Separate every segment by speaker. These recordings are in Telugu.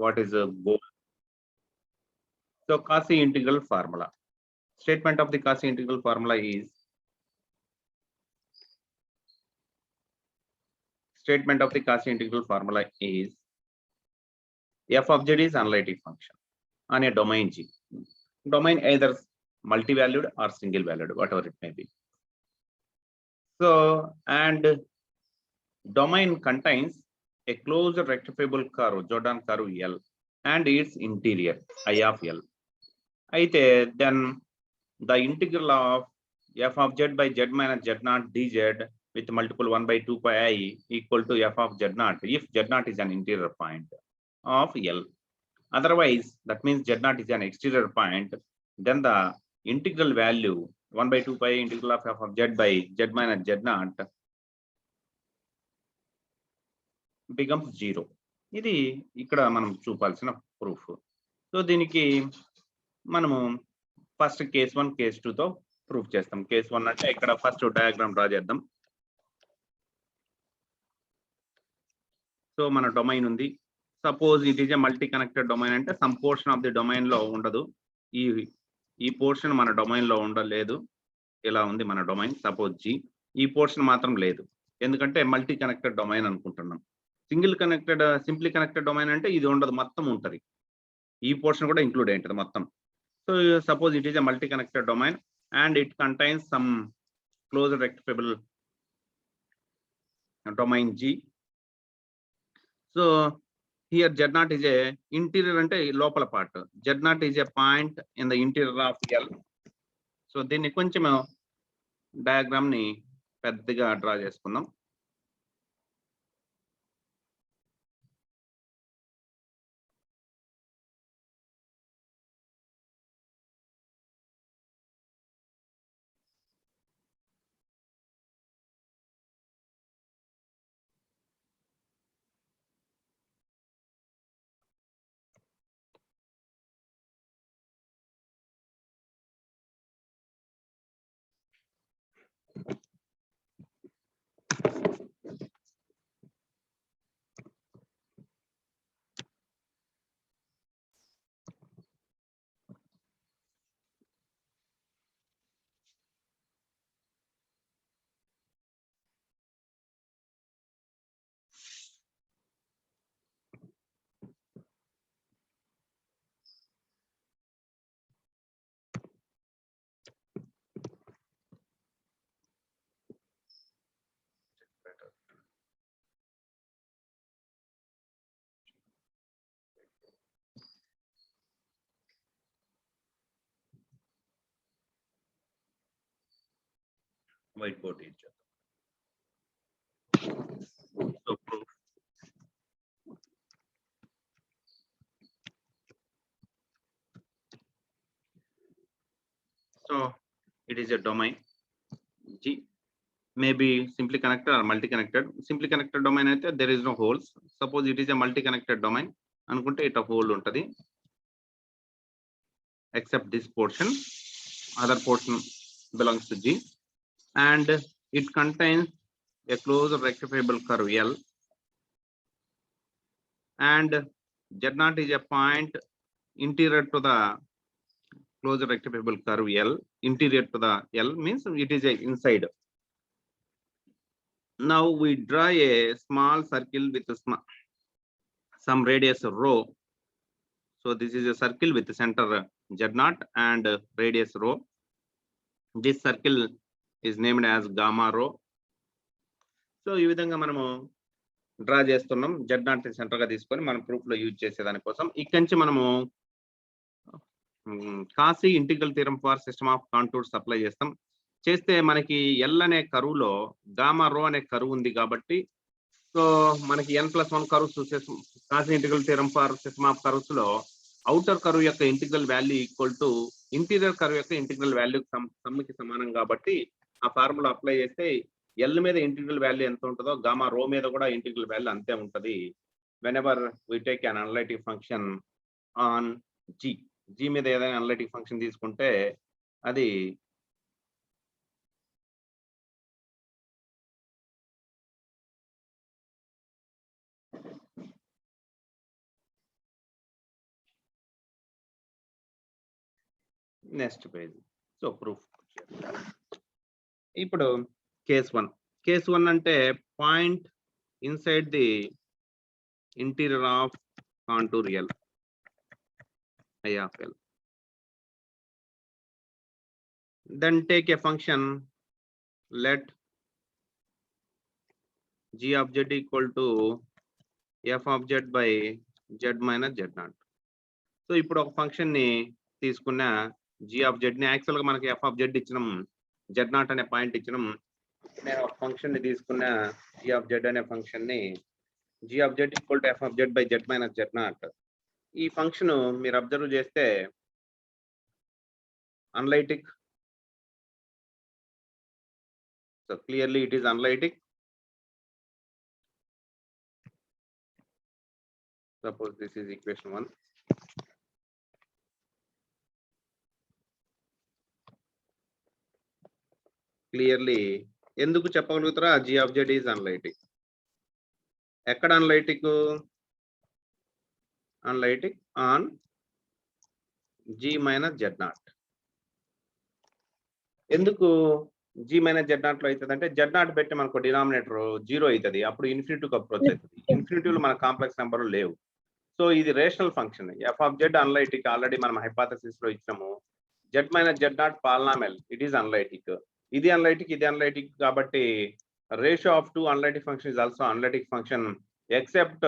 Speaker 1: what is a goal. So Cauchy integral formula. Statement of the Cauchy integral formula is f of z is analytic function on a domain G. Domain either multi-valued or single valued, whatever it may be. So, and domain contains a closed rectifiable curve, Jordan curve L, and its interior I of L. Then the integral of f of z by z minus z naught dz with multiple 1 by 2 pi I equal to f of z naught if z naught is an interior point of L. Otherwise, that means z naught is an exterior point, then the integral value 1 by 2 pi integral of f of z by z minus z naught becomes 0. ఇది ఇక్కడ మనం చూపాల్సిన ప్రూఫ్. సో దీనికి మనము ఫస్ట్ కేస్ 1 కేస్ 2 తో ప్రూఫ్ చేస్తాం. కేస్ 1 అంటే ఇక్కడ ఫస్ట్ డయాగ్రామ్ డ్రా చేద్దాం. సో మన డొమైన్ ఉంది. Suppose it is a multi connected domain అంటే some portion of the domain లో ఉండదు. ఈ పోర్షన్ మన డొమైన్ లో ఉండలేదు. ఇలా ఉంది మన డొమైన్ సపోజ్ జీ. ఈ పోర్షన్ మాత్రం లేదు, ఎందుకంటే మల్టీ కనెక్టెడ్ డొమైన్ అనుకుంటున్నాం. సింప్లీ కనెక్టెడ్ డొమైన్ అంటే ఇది ఉండదు, మొత్తం ఉంటుంది. ఈ పోర్షన్ కూడా ఇంక్లూడ్ అయి ఉంటుంది మొత్తం. So suppose it is a multi connected domain and it contains some closed rectifiable domain G. So here z naught is a interior అంటే లోపల part. z naught is a point in the interior of L. So దీన్ని కొంచెం డయాగ్రామ్ ని పెద్దగా డ్రా చేసుకుందాం. వైట్ బోర్డ్ యూజ్ చేద్దాం. So proof. So it is a domain G, maybe simply connected or multi connected. Simply connected domain అయితే there is no holes. Suppose it is a multi connected domain అనుకుంటే ఇట్ హోల్ ఉంటుంది. Except this portion, other portion belongs to G, and it contains a closed rectifiable curve L, and Z naught is a point interior to the closed rectifiable curve L. Interior to the L means it is a inside. Now we draw a small circle with some radius rho. So this is a circle with the center Z naught and radius rho. This circle is named as gamma rho. So ఈ విధంగా మనము డ్రా చేస్తున్నాం. Z naught సెంటర్ గా తీసుకొని మనం ప్రూఫ్ లో యూజ్ చేసే దానికోసం ఇక్కడి నుంచి మనము Cauchy integral theorem for system of contours apply చేస్తే మనకి ఎల్ అనే కరువులో గామా రో అనే కరువు ఉంది కాబట్టి, సో మనకి n+1 curves కాసీ integral theorem for system of cups లో అవుటర్ కర్వ్ యొక్క integral value equal to interior curve యొక్క ఇంటిగ్రల్ వాల్యూ సమ్కి సమానం కాబట్టి ఆ ఫార్ములా అప్లై చేస్తే ఎల్ మీద ఇంటిగ్రల్ వాల్యూ ఎంత ఉంటుందో గామా రో మీద కూడా ఇంటిగ్రల్ వాల్యూ అంతే ఉంటది. Whenever we take an analytic function on G మీద ఏదైనా అనలిటిక్ ఫంక్షన్ తీసుకుంటే అది నెక్స్ట్ పేజ్. So proof. ఇప్పుడు కేస్ 1 అంటే point inside the interior of contour L, I of L. Then take a function, let g of z equal to f of z by z minus z0. So ఇప్పుడు ఒక ఫంక్షన్ ని తీసుకున్న g of z ని, యాక్చువల్ గా మనకి f of z ఇచ్చినాం, z0 అనే పాయింట్ ఇచ్చినాం. నేను ఒక ఫంక్షన్ ని తీసుకున్న g of z అనే ఫంక్షన్ ని, g of z equal to f of z by z minus z0. ఈ ఫంక్షన్ మీరు అబ్జర్వ్ చేస్తే analytic. So clearly it is analytic. Suppose this is equation 1. Clearly ఎందుకు చెప్పగలుగుతారా g of z is analytic? ఎక్కడ analytic? Analytic on g minus z0. ఎందుకు g minus z0 లో అవుతుంది అంటే, z0 పెట్టి మనకు డినామినేటర్ 0 అవుతుంది, అప్పుడు ఇన్ఫినిటీకి అప్రోచ్ అవుతుంది. ఇన్ఫినిటీలో మన కాంప్లెక్స్ నెంబర్ లేవు. సో ఇది rational function. f of z analytic, already మనం హైపోథసిస్ లో ఇచ్చాము. z minus z0 polynomial, it is analytic. ఇది అనలైటిక్, ఇది అనలైటిక్ కాబట్టి ratio of two analytic function is also analytic function except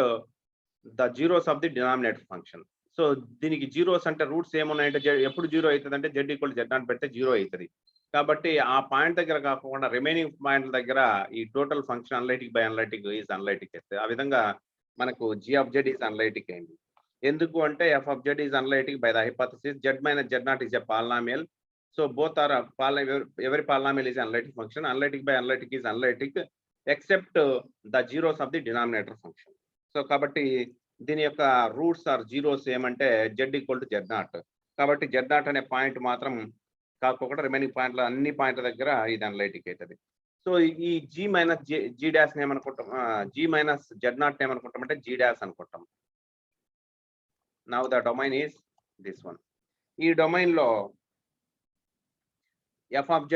Speaker 1: the zeros of the denominator function. So దీనికి జీరోస్ అంటే రూట్స్ ఏమున్నాయంటే, ఎప్పుడు 0 అవుతుంది అంటే z ఈక్వల్ z0 పెడితే 0 అవుతుంది. కాబట్టి ఆ పాయింట్ దగ్గర కాకుండా రిమైనింగ్ పాయింట్ల దగ్గర ఈ total function analytic by analytic is analytic అయితే, ఆ విధంగా మనకు g of z is analytic అయింది. ఎందుకు అంటే f of z is analytic by the hypothesis z minus z0 is a polynomial. So both are every polynomial is analytic function. Analytic by analytic is analytic except the zeros of the denominator function. So కాబట్టి దీని యొక్క రూట్స్ ఆర్ జీరోస్ ఏమంటే z ఈక్వల్ టు z0. కాబట్టి z0 అనే పాయింట్ మాత్రం కాకుండా రిమైనింగ్ పాయింట్ల అన్ని పాయింట్ల దగ్గర ఇది అనలైటిక్ అవుతుంది. సో ఈ g మైనస్ g డాష్ ఏమనుకుంటాం, g మైనస్ z0 ఏమనుకుంటాం అంటే g డాష్ అనుకుంటాం. Now the domain is this one. ఈ డొమైన్ లో f of z,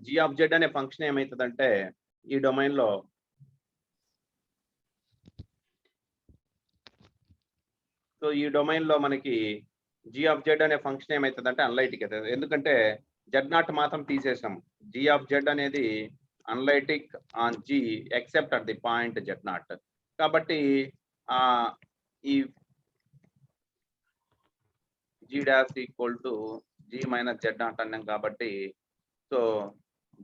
Speaker 1: g of z అనే ఫంక్షన్ ఏమవుతుందంటే, ఈ డొమైన్ లో మనకి g of z అనే ఫంక్షన్ ఏమవుతుందంటే అనలైటిక్ అవుతుంది. ఎందుకంటే z0 మాత్రం తీసేసాం. g of z అనేది analytic on g except at the point z0. కాబట్టి ఈ g dash equal to g minus z0 అన్నాం కాబట్టి, so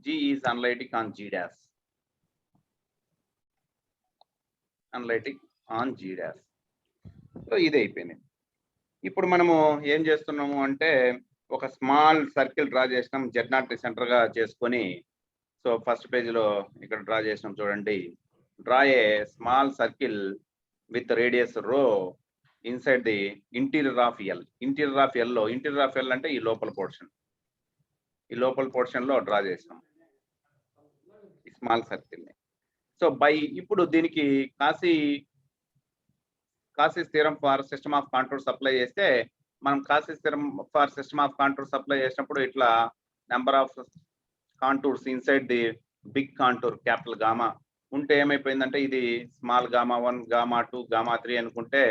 Speaker 1: g is analytic on g dash, analytic on g dash. So ఇది అయిపోయింది. ఇప్పుడు మనము ఏం చేస్తున్నాము అంటే, ఒక స్మాల్ సర్కిల్ డ్రా చేసినాం z0 సెంటర్ గా చేసుకొని. సో ఫస్ట్ పేజ్ లో ఇక్కడ డ్రా చేసినాం చూడండి. Draw a small circle with radius rho inside the interior of L. Interior of L లో, ఇంటీరియర్ ఆఫ్ L అంటే ఈ లోపల పోర్షన్ లో డ్రా చేసినాం ఈ స్మాల్ సర్కిల్ ని. సో ఇప్పుడు దీనికి Cauchy's theorem for system of contours apply చేస్తే, మనం Cauchy's theorem for system of contours apply చేసినప్పుడు ఇట్లా number of contours inside the big contour capital gamma ఉంటే ఏమైపోయిందంటే, ఇది స్మాల్ గామా 1, గామా 2, గామా 3 అనుకుంటే,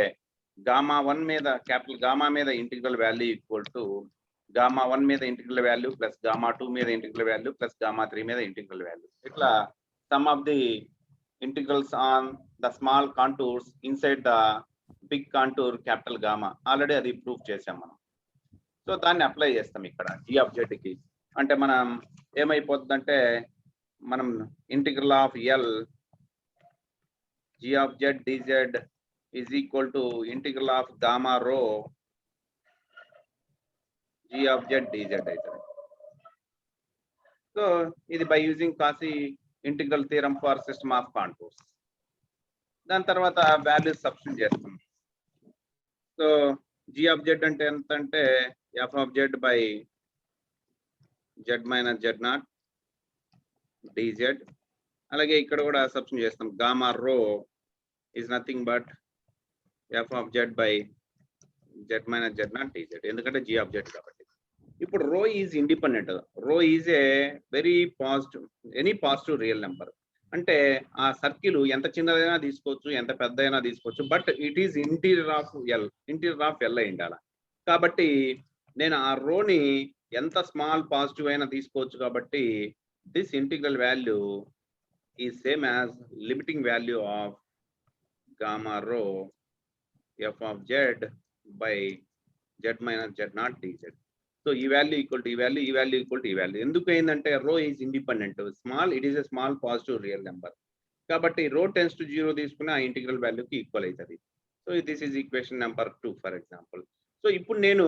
Speaker 1: గామా 1 మీద క్యాపిటల్ గామా మీద integral value equal to gamma 1 మీద ఇంటిగ్రల్ వాల్యూ ప్లస్ గామా 2 మీద ఇంటిగ్రల్ వాల్యూ ప్లస్ గామా 3 మీద ఇంటిగ్రల్ వాల్యూ. ఇట్లా sum of the integrals on the small contours inside the big contour capital gamma. Already అది ప్రూఫ్ చేసాం మనం. సో దాన్ని అప్లై చేస్తాం ఇక్కడ g of z కి. అంటే మనం ఏమైపోతుందంటే, మనం integral of L g of z dz is equal to integral of gamma రో g of z dz అవుతుంది. సో ఇది by using కాసీ integral theorem for system of contours. దాని తర్వాత వాల్యూస్ సబ్స్టిట్యూట్ చేస్తాం. సో g of z అంటే ఎంత అంటే f of z by z minus z0 dz. అలాగే ఇక్కడ కూడా సబ్స్టిట్యూట్ చేస్తాం. Gamma rho is nothing but f of z by z minus z0 dz, ఎందుకంటే g of z కాబట్టి. ఇప్పుడు రో ఈజ్ ఇండిపెండెంట్. రో is a very positive, any positive real number. అంటే ఆ సర్కిల్ ఎంత చిన్నదైనా తీసుకోవచ్చు, ఎంత పెద్దదైనా తీసుకోవచ్చు. But it is interior of L అయి ఉండాలి. కాబట్టి నేను ఆ రోని ఎంత స్మాల్ పాజిటివ్ అయినా తీసుకోవచ్చు. కాబట్టి this integral value is same as limiting value of gamma rho F of Z by Z minus Z naught dz. So ఈ వాల్యూ ఈక్వల్ టు ఈ వాల్యూ, ఈ వాల్యూ ఈక్వల్ టు ఈ వాల్యూ. ఎందుకు ఏంటంటే rho is independent, small, it is a small positive real number. కాబట్టి రో టెన్స్ టు 0 తీసుకుని ఆ ఇంటిగ్రల్ వాల్యూకి ఈక్వల్ అవుతుంది. So this is equation number 2 for example. So ఇప్పుడు నేను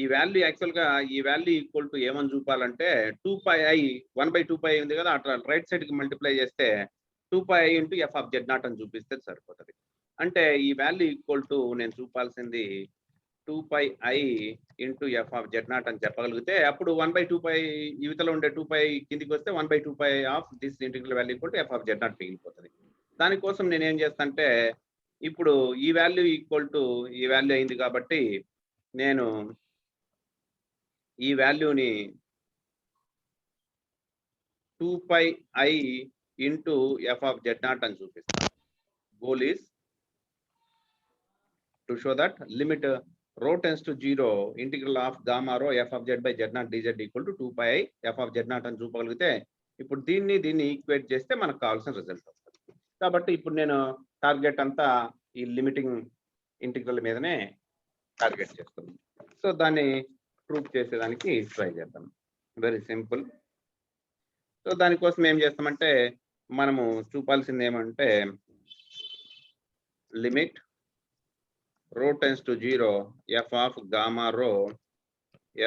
Speaker 1: ఈ వాల్యూ యాక్చువల్గా ఈ వాల్యూ ఈక్వల్ టు ఏమని చూపాలంటే 2πi 1/2π ఉంది కదా, అట్లా రైట్ సైడ్కి మల్టిప్లై చేస్తే 2πi into F of Z naught అని చూపిస్తే సరిపోతుంది. అంటే ఈ వాల్యూ ఈక్వల్ టు నేను చూపాల్సింది 2πi into F of Z naught అని చెప్పగలిగితే అప్పుడు 1/2π యువతలో ఉండే 2π కిందికి వస్తే 1/2π of this integral value equal to F of Z naught మిగిలిపోతుంది. దానికోసం నేను ఏం చేస్తానంటే ఇప్పుడు ఈ వాల్యూ ఈక్వల్ టు ఈ వాల్యూ అయింది కాబట్టి నేను ఈ వాల్యూని 2πi into F of Z naught అని చూపిస్తాను. Goal is to show that limit rho tends to 0 integral of gamma rho F of Z by Z naught dz equal to 2πi F of Z naught అని చూపగలిగితే ఇప్పుడు దీన్ని ఈక్వేట్ చేస్తే మనకు కావాల్సిన రిజల్ట్ వస్తుంది. కాబట్టి ఇప్పుడు నేను టార్గెట్ అంతా ఈ లిమిటింగ్ ఇంటిగ్రల్ మీదనే టార్గెట్ చేస్తున్నాను. సో దాన్ని ప్రూవ్ చేసేదానికి ట్రై చేద్దాం. Very simple. సో దానికోసం ఏం చేస్తామంటే మనము చూపాల్సింది ఏమంటే limit rho tends to 0 f of gamma rho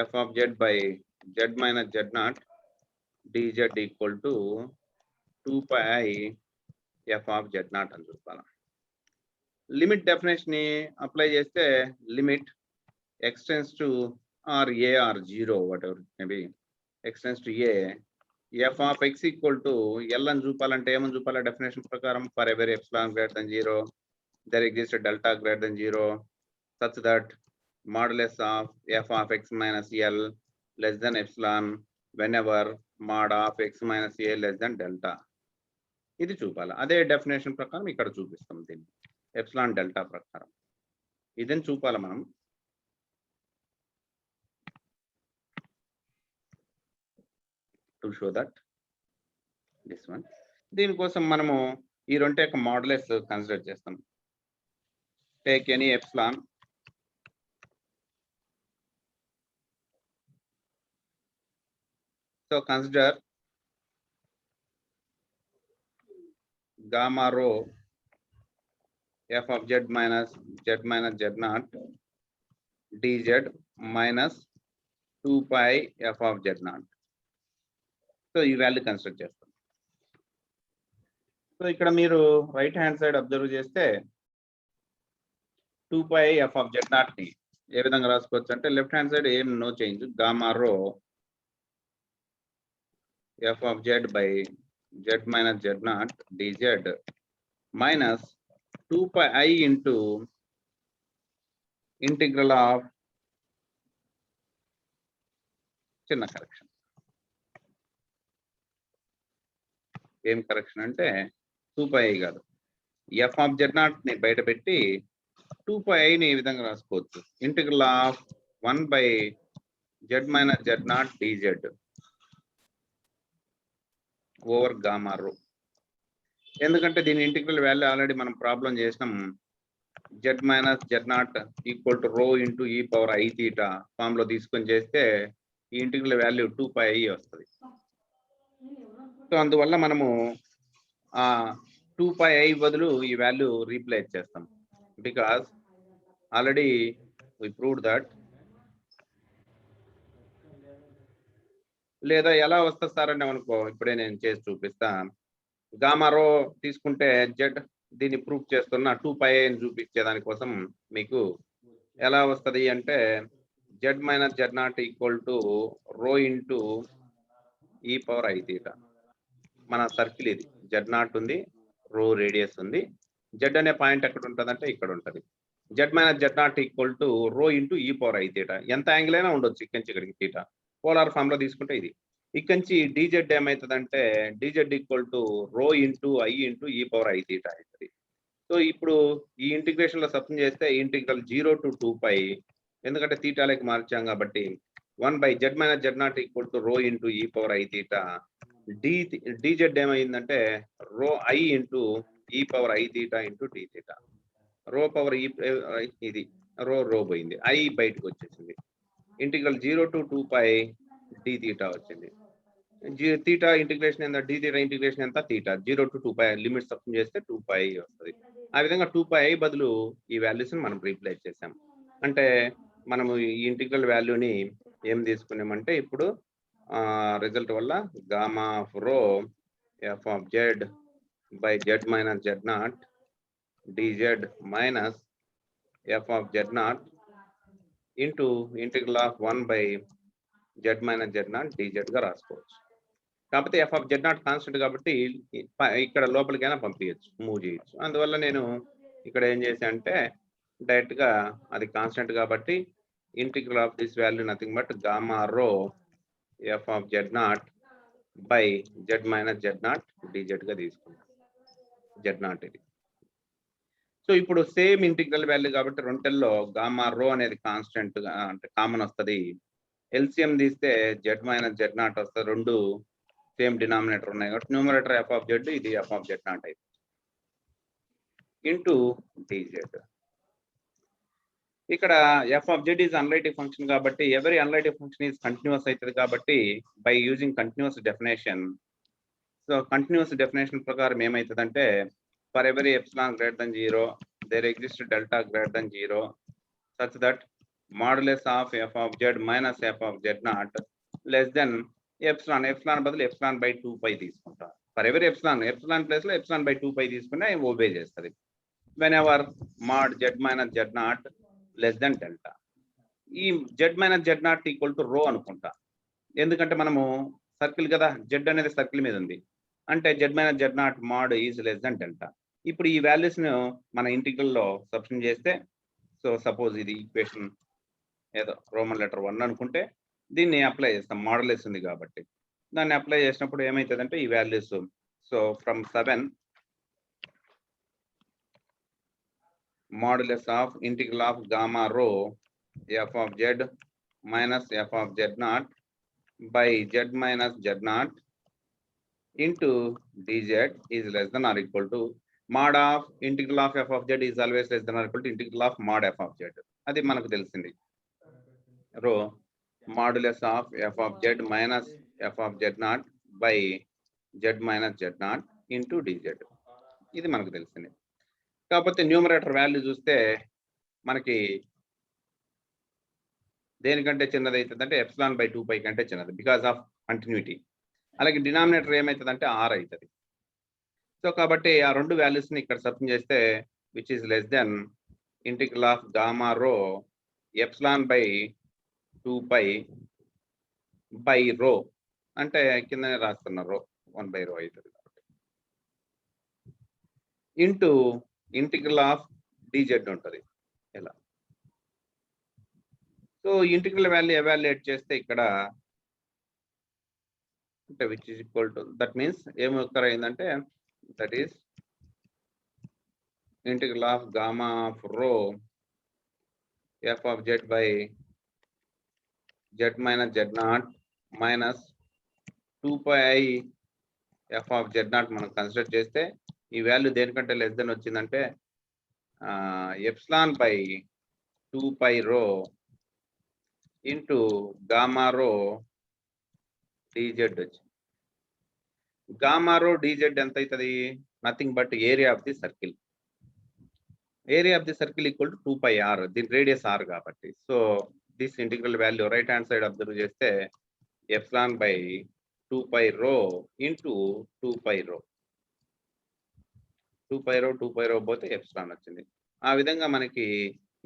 Speaker 1: f of z by z minus z naught dz equal to 2πi f of z naught అని చూపాలి. లిమిట్ డెఫినేషన్ ని అప్లై చేస్తే limit x tends to or a or 0 whatever maybe x tends to a f of x equal to l అని చూపాలంటే ఏమని చూపాలి డెఫినేషన్ ప్రకారం for every epsilon greater than 0 there exists a delta greater than 0 such that modulus of f of x minus l less than epsilon whenever mod of x minus a less than delta. ఇది చూపాలి. అదే డెఫినేషన్ ప్రకారం ఇక్కడ చూపిస్తాం దీన్ని ఎప్సిలాన్ డెల్టా ప్రకారం ఇదని చూపాలి మనం. To show that this one. దీనికోసం మనము ఈ రెండు యొక్క మాడ్యులస్ కన్సిడర్ చేస్తాం. Take any epsilon so consider gamma rho f of z minus z naught dz minus 2πi f of z naught. So ఈ వాల్యూ కన్సిడర్ చేస్తాం. సో ఇక్కడ మీరు రైట్ హ్యాండ్ సైడ్ అబ్జర్వ్ చేస్తే 2πi f of z naught ని ఏ విధంగా రాసుకోవచ్చు అంటే లెఫ్ట్ హ్యాండ్ సైడ్ ఏం నో చేంజ్ గామా రో f of z by z minus z naught dz minus 2πi into integral of చిన్న కరెక్షన్. ఏం కరెక్షన్ అంటే 2πi కాదు, f of z naught ని బయట పెట్టి 2πi ని ఈ విధంగా రాసుకోవచ్చు. Integral of 1 by z minus z naught dz over gamma రో. ఎందుకంటే దీని ఇంటిగ్రల్ వాల్యూ ఆల్రెడీ మనం ప్రాబ్లం చేసినాం. z minus z not equal to rho into e power I theta form లో తీసుకొని చేస్తే ఈ ఇంటిగ్రల్ వాల్యూ 2πi వస్తుంది. సో అందువల్ల మనము ఆ 2πi బదులు ఈ వాల్యూ రీప్లేస్ చేస్తాం. Because already we proved that. లేదా ఎలా వస్తుంది సార్ అంటే అనుకో, ఇప్పుడే నేను చేసి చూపిస్తా. గామా రో తీసుకుంటే జెడ్ దీన్ని ప్రూఫ్ చేస్తున్న 2πi అని చూపించే దానికోసం మీకు ఎలా వస్తుంది అంటే z minus z not equal to rho into e power I theta. మన సర్కిల్ ఇది z నాట్ ఉంది, రో రేడియస్ ఉంది. z అనే పాయింట్ ఎక్కడ ఉంటుంది అంటే ఇక్కడ ఉంటుంది. Z minus Z not equal to rho into e power i theta. ఎంత యాంగిల్ అయినా ఉండొచ్చు ఇక్కడి నుంచి ఇక్కడికి తీటా. పోలార్ ఫామ్ లో తీసుకుంటే ఇది. ఇక్కడి నుంచి డీజెడ్ ఏమవుతుందంటే DZ equal to rho into I into e power i theta అవుతుంది. సో ఇప్పుడు ఈ ఇంటిగ్రేషన్ లో సబ్స్టిట్యూట్ చేస్తే ఇంటిగ్రల్ 0 to 2π, ఎందుకంటే తీటాలకి మార్చాం కాబట్టి 1/z minus Z not equal to rho into e power i theta. D z ఏమైందంటే rho i into e power i theta into d theta. Rho power e ఇది రో పోయింది, ఐ బయటకు వచ్చేసింది. ఇంటిగ్రల్ 0 to 2π డి తీటా వచ్చింది. తీటా ఇంటిగ్రేషన్ ఎంత, డి తీటా ఇంటిగ్రేషన్ ఎంత, తీటా 0 to 2π లిమిట్ సబ్స్టిట్యూట్ చేస్తే 2π వస్తుంది. ఆ విధంగా 2π బదులు ఈ వాల్యూస్ మనం రీప్లేస్ చేసాం. అంటే మనము ఈ ఇంటిగ్రల్ వాల్యూని ఏం తీసుకున్నామంటే ఇప్పుడు రిజల్ట్ వల్ల గామా ఆఫ్ రో F of Z by Z minus Z naught dz minus F of Z naught into integral of 1/z minus Z naught dz గా రాసుకోవచ్చు. కాకపోతే F of Z not constant కాబట్టి ఇక్కడ లోపలికైనా పంపించచ్చు, మూవ్ చేయొచ్చు. అందువల్ల నేను ఇక్కడ ఏం చేశా అంటే డైరెక్ట్ గా అది కాన్స్టెంట్ కాబట్టి integral of this value nothing but gamma rho F of Z naught by Z minus Z naught dz గా తీసుకున్నాను. జెడ్ నాట్ ఇది. సో ఇప్పుడు సేమ్ ఇంటిగ్రల్ వాల్యూ కాబట్టి రెండల్లో గామా రో అనేది కాన్స్టెంట్ గా అంటే కామన్ వస్తుంది. ఎల్సిఎం తీస్తే జెడ్ మైనస్ జెడ్ నాట్ వస్తుంది. రెండు సేమ్ డినామినేటర్ ఉన్నాయి కాబట్టి న్యూమరేటర్ ఎఫ్ ఆఫ్ జెడ్, ఇది ఎఫ్ ఆఫ్ జెడ్ నాట్ అయితే ఇంటూ డిజెడ్. ఇక్కడ F of Z is analytic function కాబట్టి every analytic function is continuous అవుతుంది కాబట్టి by using continuous definition. So continuous definition ప్రకారం ఏమవుతుందంటే for every epsilon greater than 0 there exist delta greater than 0 such that modulus of F of Z minus F of Z naught less than epsilon. Epsilon బదులు ఎప్సిలాన్ బై 2π తీసుకుంటా. ఫర్ ఎవరీ ఎప్సిలాన్ ప్లేస్ లో ఎప్సిలాన్ బై 2π తీసుకున్నా ఓబే చేస్తుంది. Whenever mod Z minus Z naught less than delta. ఈ Z minus Z not equal to rho అనుకుంటా, ఎందుకంటే మనము సర్కిల్ కదా, జెడ్ అనేది సర్కిల్ మీద ఉంది అంటే z minus Z naught mod is less than delta. ఇప్పుడు ఈ వాల్యూస్ ను మన ఇంటిగ్రల్ లో సబ్స్టిట్యూట్ చేస్తే, సో సపోజ్ ఇది ఈక్వేషన్ ఏదో రోమన్ లెటర్ 1 అనుకుంటే దీన్ని అప్లై చేస్తాం, మాడ్యులస్ ఉంది కాబట్టి. దాన్ని అప్లై చేసినప్పుడు ఏమవుతుందంటే ఈ values, so from 7 modulus of integral of gamma rho F of Z minus F of Z naught by Z minus Z naught into d z is less than or equal to mod of integral of f of z is always less than or equal to integral of mod f of z. అది మనకు తెలిసింది. Rho modulus of F of Z minus F of Z naught by Z minus Z naught into d z, ఇది మనకు తెలిసింది. కాకపోతే న్యూమరేటర్ వాల్యూ చూస్తే మనకి దేనికంటే చిన్నది అవుతుందంటే ఎప్సిలాన్ బై 2π కంటే చిన్నది బికాస్ ఆఫ్ కంటిన్యూటీ. అలాగే డినామినేటర్ ఏమవుతుందంటే r అవుతుంది. సో కాబట్టి ఆ రెండు వాల్యూస్ ని ఇక్కడ సబ్స్టిట్యూట్ చేస్తే which is less than integral of gamma రో ఎప్సిలాన్ బై 2π బై రో, అంటే కిందనే రాస్తున్న రో 1/ρ అవుతుంది కాబట్టి ఇంటూ ఇంటిగ్రల్ ఆఫ్ డిజెడ్ ఉంటుంది ఇలా. సో ఇంటిగ్రల్ వాల్యూ ఎవాల్యుయేట్ చేస్తే ఇక్కడ అంటే which is equal to that means ఏమి ఉత్తరం అయిందంటే that is integral of gamma of rho f of z by z minus z naught minus 2πi f of z naught మనం కన్సిడర్ చేస్తే ఈ వాల్యూ దేనికంటే లెస్ దెన్ వచ్చిందంటే epsilon by 2π rho into gamma రో dz వచ్చింది. గామా రో dz ఎంత అవుతుంది, nothing but area of the circle. Area of the circle equal to 2πr, దీని రేడియస్ r కాబట్టి. So this integral value right hand side observe చేస్తే ఎప్సిలాన్ బై 2π రో ఇంటూ 2π రో, 2π రో పోతే ఎప్సిలాన్ వచ్చింది. ఆ విధంగా మనకి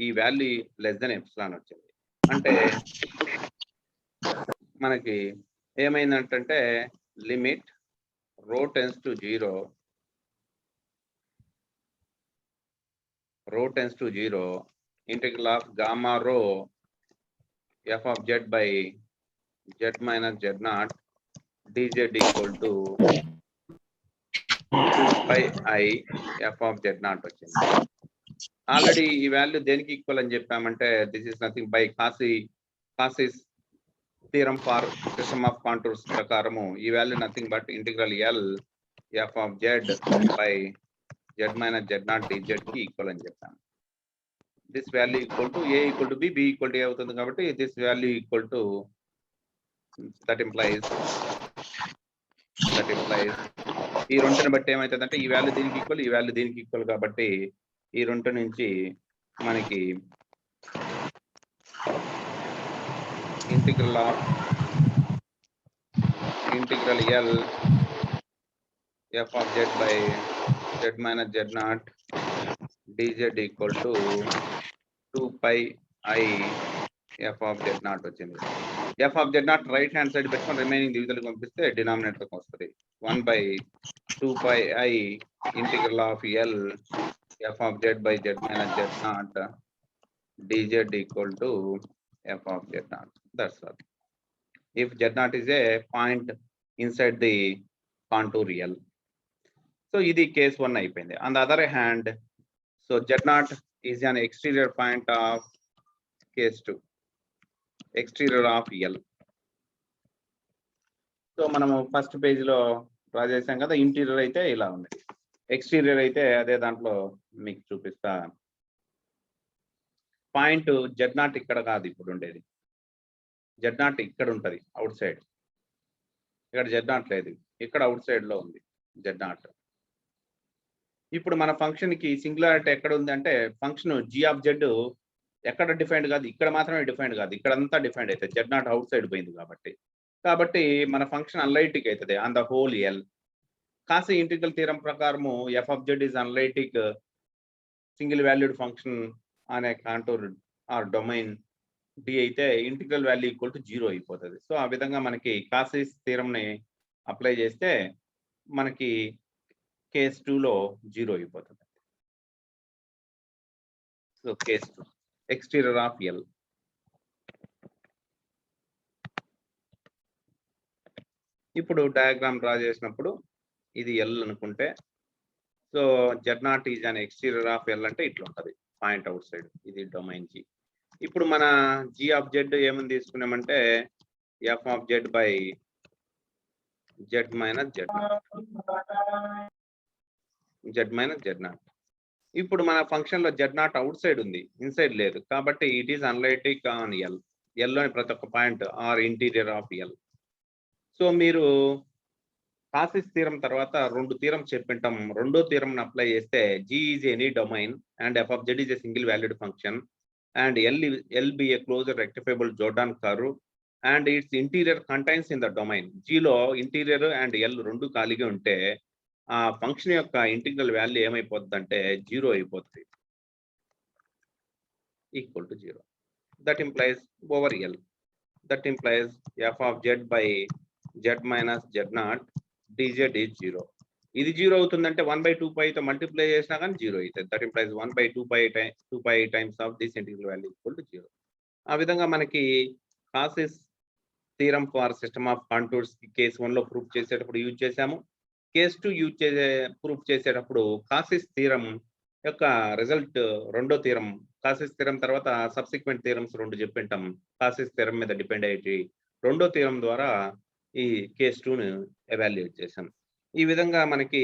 Speaker 1: ఈ వాల్యూ లెస్ దెన్ ఎప్సిలాన్ వచ్చింది. అంటే మనకి ఏమైందంటే limit rho tends to 0 rho tends to 0, integral of gamma rho f of z by z minus z naught dz equal to 2 pi I f of z naught వచ్చింది. ఆల్రెడీ ఈ వాల్యూ దేనికి ఈక్వల్ అని చెప్పామంటే this is nothing by Cauchy's theorem for system of contours ప్రకారము ఈ value nothing but integral L F of Z by Z minus Z naught d z కి ఈక్వల్ అని చెప్పాము. This value equal to A equal to B, B equal to A అవుతుంది కాబట్టి this value equal to that implies ఈ రెండుని బట్టి ఏమవుతుందంటే ఈ వాల్యూ దీనికి ఈక్వల్, ఈ వాల్యూ దీనికి ఈక్వల్ కాబట్టి ఈ రెండు నుంచి మనకి integral L F of Z by Z minus Z naught d z equal to 2 pi I F of Z naught వచ్చింది. F of Z naught right hand side పెట్టుకొని రిమైనింగ్ డివిజన్కి పంపిస్తే డినామినేటర్కి వస్తుంది. 1 by 2 pi I integral of L f of z by z minus z naught dz equal to f of z naught. That's all. If z naught is a point inside the contour L. So ఇది case 1 అయిపోయింది. On the other hand, so z naught is an exterior point of case 2, exterior of L. So మనము ఫస్ట్ పేజ్ లో డ్రా చేసాం కదా, ఇంటీరియర్ అయితే ఇలా ఉంది, ఎక్స్టీరియర్ అయితే అదే దాంట్లో మీకు చూపిస్తా. పాయింట్ జెడ్ నాట్ ఇక్కడ కాదు ఇప్పుడు ఉండేది, జెడ్ నాట్ ఇక్కడ ఉంటుంది అవుట్ సైడ్, ఇక్కడ జెడ్ నాట్ లేదు, ఇక్కడ అవుట్ సైడ్ లో ఉంది జెడ్ నాట్. ఇప్పుడు మన ఫంక్షన్ కి సింగులారిటీ ఎక్కడ ఉంది అంటే ఫంక్షన్ జీ ఆఫ్ జెడ్ ఎక్కడ డిఫైన్డ్ కాదు, ఇక్కడ మాత్రమే డిఫైన్డ్ కాదు, ఇక్కడ అంతా డిఫైన్డ్ అవుతుంది, జెడ్ నాట్ అవుట్ సైడ్ పోయింది కాబట్టి మన ఫంక్షన్ అన్లైటిక్ అవుతుంది on the whole L. Cauchy integral theorem ప్రకారము F of Z is analytic single valued function అనే కాంటూర్ ఆర్ డొమైన్ డి అయితే ఇంటిగ్రల్ వాల్యూ ఈక్వల్ టు 0 అయిపోతుంది. సో ఆ విధంగా మనకి కాసిస్ థీరంని అప్లై చేస్తే మనకి కేస్ 2లో 0 అయిపోతుంది. So case 2 exterior of L. ఇప్పుడు డయాగ్రామ్ డ్రా చేసినప్పుడు ఇది ఎల్ అనుకుంటే, so Z naught is an exterior of L అంటే ఇట్లా ఉంటుంది పాయింట్ అవుట్ సైడ్, ఇది డొమైన్ జీ. ఇప్పుడు మన జీ ఆఫ్ జెడ్ ఏమని తీసుకున్నామంటే F of Z by Z minus Z naught. ఇప్పుడు మన ఫంక్షన్ లో జెడ్ నాట్ అవుట్ సైడ్ ఉంది, ఇన్సైడ్ లేదు, కాబట్టి it is analytic on L. ఎల్లోని ప్రతి ఒక్క point are interior of L. So మీరు కాసిస్ థీరం తర్వాత రెండు థీరం చెప్పింటాం, రెండో థీరం అప్లై చేస్తే G is any domain and F of Z is a single valued function and L be a closure rectifiable Jordan curve and its interior contains in the domain. జీలో ఇంటీరియర్ అండ్ ఎల్ రెండు ఖాళీగా ఉంటే ఆ ఫంక్షన్ యొక్క ఇంటిగ్రల్ వాల్యూ ఏమైపోతుంది అంటే 0 అయిపోతుంది, equal to 0. That implies over L, that implies F of Z by Z minus Z naught dz is 0. ఇది 0 అవుతుందంటే 1/2π తో మల్టిప్లై చేసినా కానీ 0 అవుతుంది. That implies 1/2π times of this integral value equal to 0. ఆ విధంగా మనకి Cauchy's theorem for system of contours case 1లో ప్రూఫ్ చేసేటప్పుడు యూజ్ చేసాము. కేస్ 2 ప్రూఫ్ చేసేటప్పుడు కాసిస్ థీరం యొక్క రిజల్ట్ రెండో థీరం, కాసిస్ థీరం తర్వాత సబ్సిక్వెంట్ థీరమ్స్ రెండు చెప్పింటాం, కాసిస్ థీరం మీద డిపెండ్ అయ్యి రెండో థీరం ద్వారా ఈ కేస్ 2ను ఎవాల్యుయేట్ చేశాం. ఈ విధంగా మనకి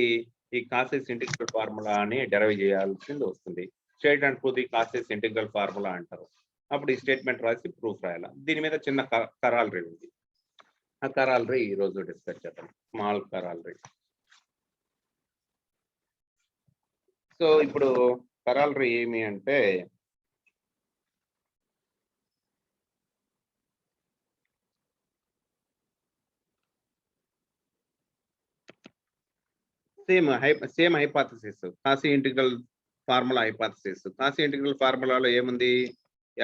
Speaker 1: ఈ కాసిస్ ఇంటిగ్రల్ ఫార్ములా అని డెరైవ్ చేయాల్సింది వస్తుంది. State and proof the కాసిస్ integral formula అంటారు. అప్పుడు ఈ స్టేట్మెంట్ రాసి ప్రూఫ్ రాయాలి. దీని మీద చిన్న కరాలరీ ఉంది, ఆ కరాలరీ ఈ రోజు డిస్కస్ చేద్దాం, స్మాల్ కరాలరీ. సో ఇప్పుడు కరాలరీ ఏమి అంటే same hypothesis, Cauchy integral formula hypothesis. Cauchy integral ఫార్ములాలో ఏముంది,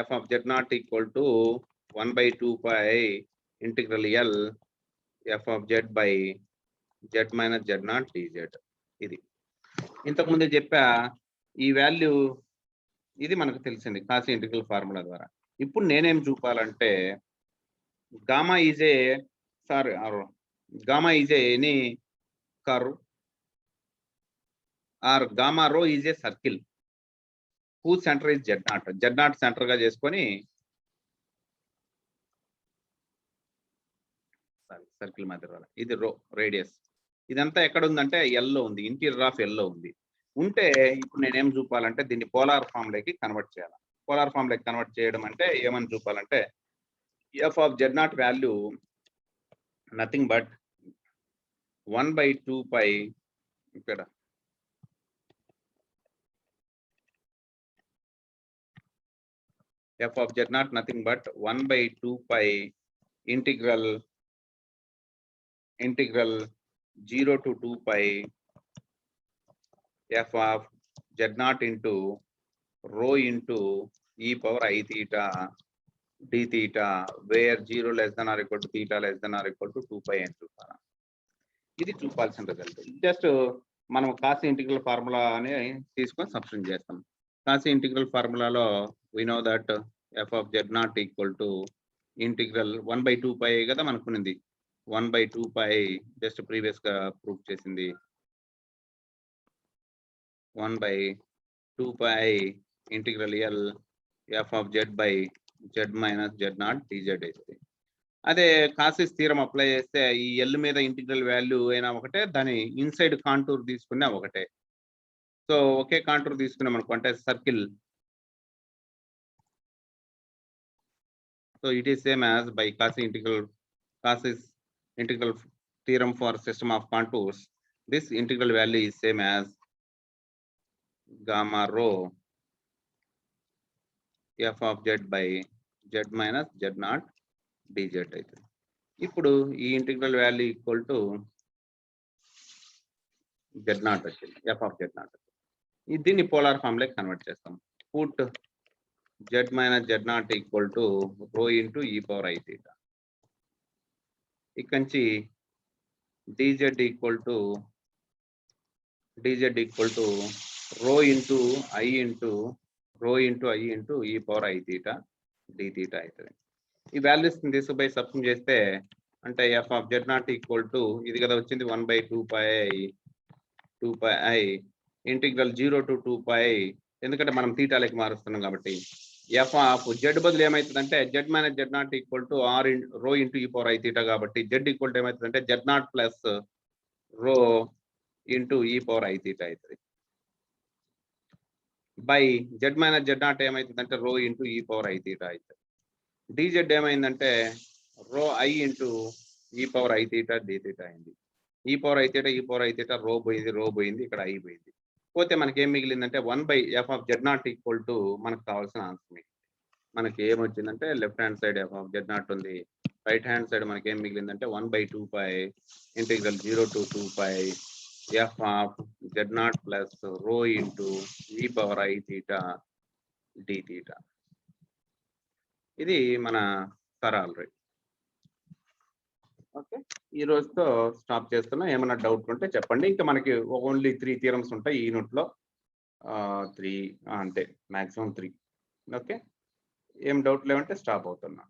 Speaker 1: F of Z not equal to 1/2π integral L F of Z by Z minus Z naught d z. ఇది ఇంతకుముందే చెప్పా, ఈ వాల్యూ ఇది మనకు తెలిసింది కాసి ఇంటిగ్రల్ ఫార్ములా ద్వారా. ఇప్పుడు నేనేం చూపాలంటే gamma is a gamma is a any curve or gamma rho is a circle who centre is Z0 centre గా చేసుకొని సర్కిల్ మధ్య ఇది రో రేడియస్. ఇదంతా ఎక్కడ ఉందంటే ఎల్లో ఉంది, ఇంటీరియర్ ఆఫ్ ఎల్లో ఉంది. ఉంటే ఇప్పుడు నేనేం చూపాలంటే దీన్ని పోలార్ ఫామ్ లోకి కన్వర్ట్ చేయాలి. పోలార్ ఫామ్ లోకి కన్వర్ట్ చేయడం అంటే ఏమని చూపాలంటే f of Z0 value nothing but 1/2 పై ఇక్కడ f of Z0 nothing but 1/2 pi integral 0 to 2 pi f of Z0 into rho into e power I theta d theta where 0 less than or equal to theta less than or equal to 2 pi అని చూపాలి. ఇది చూపాల్సిన రిజల్ట్. జస్ట్ మనం కాసి ఇంటిగ్రల్ ఫార్ములా అని తీసుకొని సబ్స్టిట్యూట్ చేస్తాం. కాసి ఇంటిగ్రల్ ఫార్ములాలో we know that f of Z0 equal to integral 1/2 pi కదా మనకున్నది. 1/2 pi జస్ట్ ప్రీవియస్ గా ప్రూఫ్ చేసింది. 1/2 pi integral L f of Z by Z minus Z0 dz అవుతుంది. అదే కాసిస్ థీరం అప్లై చేస్తే ఈ L మీద ఇంటిగ్రల్ వాల్యూ అయినా ఒకటే, దాని ఇన్సైడ్ కాంటూర్ తీసుకున్నా ఒకటే. సో ఒకే కాంటూర్ తీసుకున్నాం అనుకో అంటే circle. So it is same as by Cauchy integral theorem for system of contours. This integral value is same as gamma rho f of Z by Z minus Z0 dz అయితే. ఇప్పుడు ఈ integral value equal to Z0 వచ్చింది, f of Z0. దీన్ని పోలార్ ఫామ్ లోకి కన్వర్ట్ చేస్తాం. Put Z minus Z0 equal to rho into e power I theta. ఇక్కడి dz equal to rho into I into e power I theta d theta అవుతుంది. ఈ వాల్యూస్ తీసుకుపోయి సబ్స్టిట్యూట్ చేస్తే అంటే f of Z0 equal to ఇది కదా వచ్చింది 1/2 pi ఇంటిగ్రల్ 0 to 2 pi, ఎందుకంటే మనం థీటాలకి మారుస్తున్నాం కాబట్టి f ఆఫ్ z బదులు ఏమవుతుందంటే Z minus Z0 equal to r rho into e power I theta కాబట్టి z ఈక్వల్ టు ఏమవుతుందంటే Z0 plus rho into e power I theta అవుతుంది. బై Z minus Z0 ఏమవుతుందంటే rho into e power I theta అవుతుంది. dz ఏమైందంటే rho I into e power I theta d theta అయింది. e power I theta rho పోయింది, ఇక్కడ I పోయింది. పోతే మనకి ఏం మిగిలిందంటే 1/f of Z0 equal to మనకు కావాల్సిన ఆన్సర్. మనకి ఏమొచ్చిందంటే left hand side f of Z0 ఉంది, రైట్ హ్యాండ్ సైడ్ మనకి ఏం మిగిలిందంటే 1/2 pi integral 0 to 2 pi f of Z0 plus rho into e power I theta d theta. ఇది మన సరాల్ రేట్. ఓకే, ఈ రోజుతో స్టాప్ చేస్తున్నా. ఏమైనా డౌట్ ఉంటే చెప్పండి. ఇంకా మనకి ఓన్లీ 3 థియరమ్స్ ఉంటాయి ఈ యూనిట్ లో. 3 అంటే మాక్సిమం 3. ఓకే, ఏం డౌట్ లేవంటే స్టాప్ అవుతున్నా.